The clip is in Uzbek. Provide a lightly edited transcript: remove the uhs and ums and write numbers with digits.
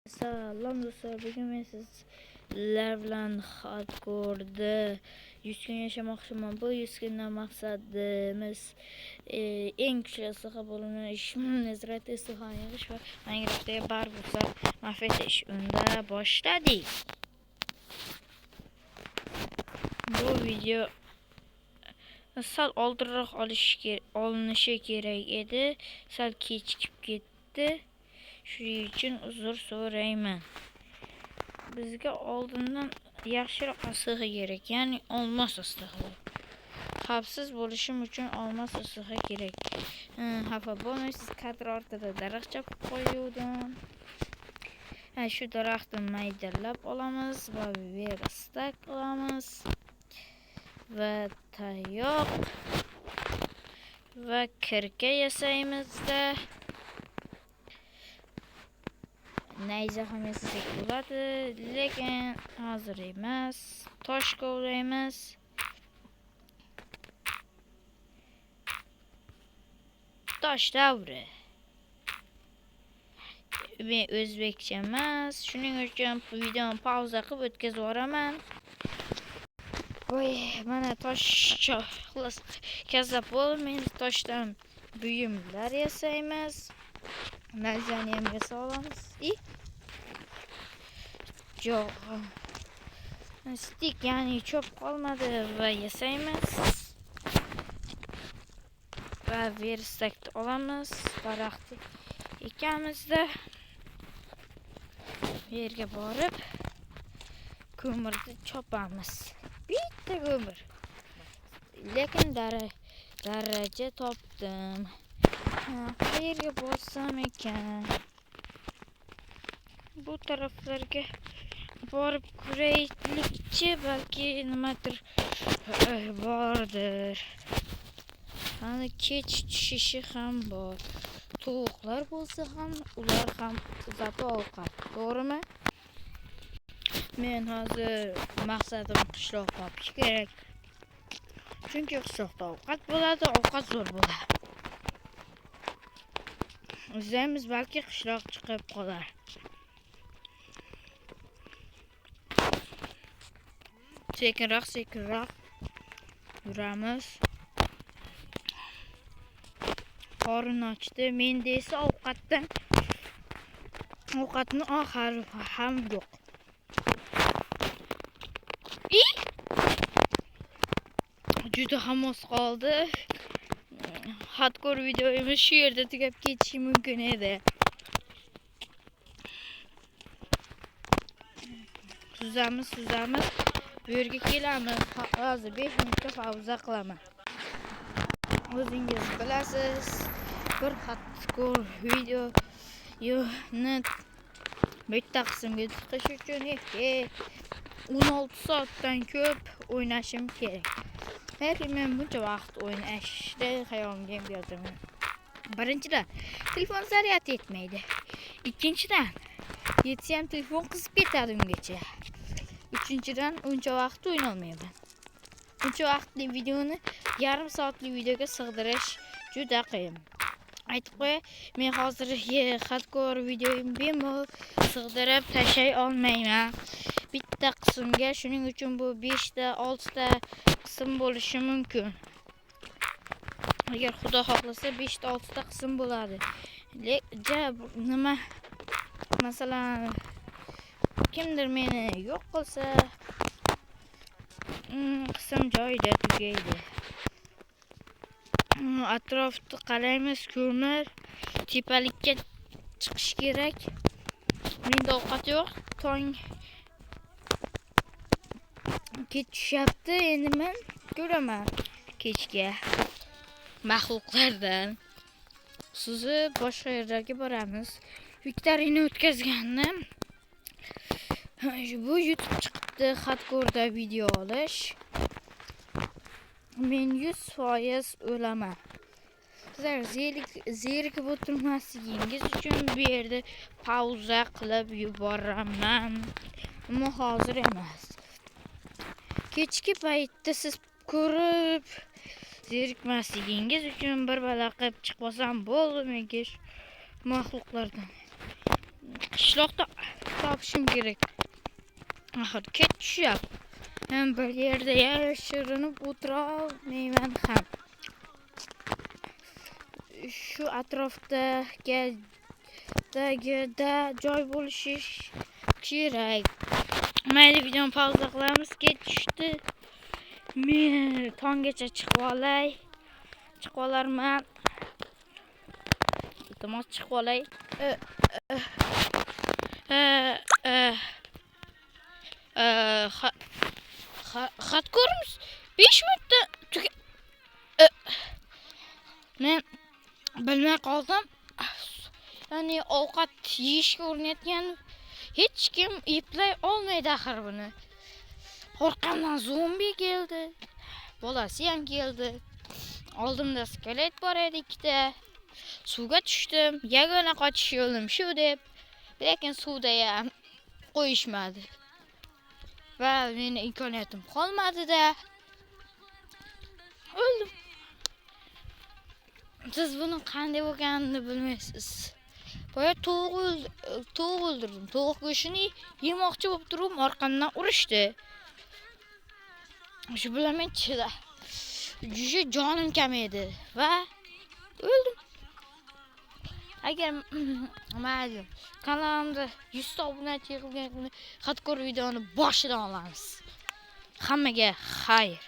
Salom do'stlar, bugun men sizlar bilan hardcore'da 100 kun yaşamoqchiman. Bu 100 kundan maqsadimiz eng kuchli istiqa bo'linish, Nezrat istiqani yig'ish va Minecraft'ga bar bo'lsa mahvetish. Unda boshladik. Bu video sal oldinroq olinishi kerak edi. Sal kechikib ketdi. Shuning uchun uzr so'rayman. Bizga oldindan yaxshiroq istiqa kerak, ya'ni olmos istiqa. Xavfsiz bo'lishim uchun olmos istiqa kerak. Xafa bo'lmaysiz, kadr ortida daraxt chopib qo'yuvdim. Shu daraxtni maydalab olamiz va verstak qilamiz. Va tayoq va kirka yasaymizda. Nayza ham yasasak bo'ladi, lekin hozir emas. Tosh kovlaymiz. Tosh davri. Men o'zbekcha emas, shuning uchun videoni pauza qilib o'tkazib yuboraman. Voy, mana tosh xullas kazzab bo'lmaymiz. Toshdan buyumlar yasaymiz. Nayzani ham yasay olamiz. Yo'q. Stik, ya'ni cho'p qolmadi va yasaymiz. Va verstakni olamiz. Daraxtni ekamizda yerga borib ko'mirni chopamiz. Bitta ko'mir. Lekin daraja topdim. Qayerga borsam ekan? Bu taraflarga borib ko'raylikchi, balki nimadir bordir. Hani kech tushishi ham bor. Tovuqlar bo'lsa ham, ular ham uzoq ovqat, to'g'rimi? Men hozir maqsadim qishloq topish kerak. Chunki qishloqda ovqat bo'ladi, ovqat zo'r bo'ladi. O'zimiz balki qishloq chiqib qolar. Sekinroq yuramiz. Qorin ochdi. Menda esa ovqatni oxiri ham yo'q. Juda hammos qoldi. Hardcore videomiz shu yerda tugab ketishi mumkin edi. Suzamiz. Bu yerga kelamiz. Hozir 5 minutga pauza qilaman. O'zingiz bilasiz, bir hardcore videoni bitta qismga chiqish uchun 16 soatdan ko'p o'ynashim kerak. Lekin men buncha vaqt o'ynashni hayolimga ham yozaman. Birinchidan, telefon zaryad etmaydi. Ikkinchidan, yetsa ham telefon qizib ketadi ungacha. Uchinchidan, uncha vaqt o'ynolmayman. Uncha vaqtli videoni yarim soatli videoga sig'dirish juda qiyin. Aytib qo'y, men hozir hardcore videoyim bemalol sig'dirib tashlay olmayman. Bitta qismga, shuning uchun bu 5 ta 6 ta qism bo'lishi mumkin. Agar Xudo xohlasa 5 ta 6 ta qism bo'ladi. Nima masalan kimdir meni yo'q qilsa, qism joyida tugaydi. Atrofni qaraymiz, ko'mir, tepalikka chiqish kerak. Menda ovqat yo'q. Tong ketishyapti. Endi men ko'raman kechga maxluqlardan suzib boshqa yerlarga boramiz. Viktorina o'tkazgandim. Bu YouTube chiqdi, hardcore'da video olish. Men 100% o'laman. Sizlar zerikib o'tirmasligingiz uchun bu yerda pauza qilib yuboraman. Ammo hozir emas. Kechki paytda siz ko'rib zerikmasligingiz uchun bir bala qilib chiqmasam bo'ldi menga maxluqlardan. Qishloqda topishim kerak. Axir ketishyapti. Men bir yerda yashirinib o'tira olmayman ham. Shu atrofdagida joy bo'lishi kerak. Mayli, videoni pauza qilamiz. Ketishdi. Men tonggacha chiqib olarman. Iltimos chiqib olay. Xat ko'rimiz 5 minutda men bilmay qoldim. Ya'ni ovqat yeyishga urinayotgan hech kim eplay olmaydi axir buni. Orqamdan zombi keldi. Bolasi ham keldi. Oldimda skelet bor edi ikkita. Suvga tushdim. Yagona qochish yo'lim shu deb. Lekin suvda ham qo'yishmadi. Va meni imkoniyatim qolmadi-da. O'ldim. Siz buni qanday bo'lganini bilmaysiz. Boya tovuq o'ldirdim. Tovuq go'shini yemoqchi bo'lib turib, orqamdan urishdi. Shu bilan men juda jonim kam edi va o'ldim. Agar mayli, kanalimda 100 ta obunachi yig'ilgan kuni xatkor videoni boshidan olamiz. Hammaga xayr.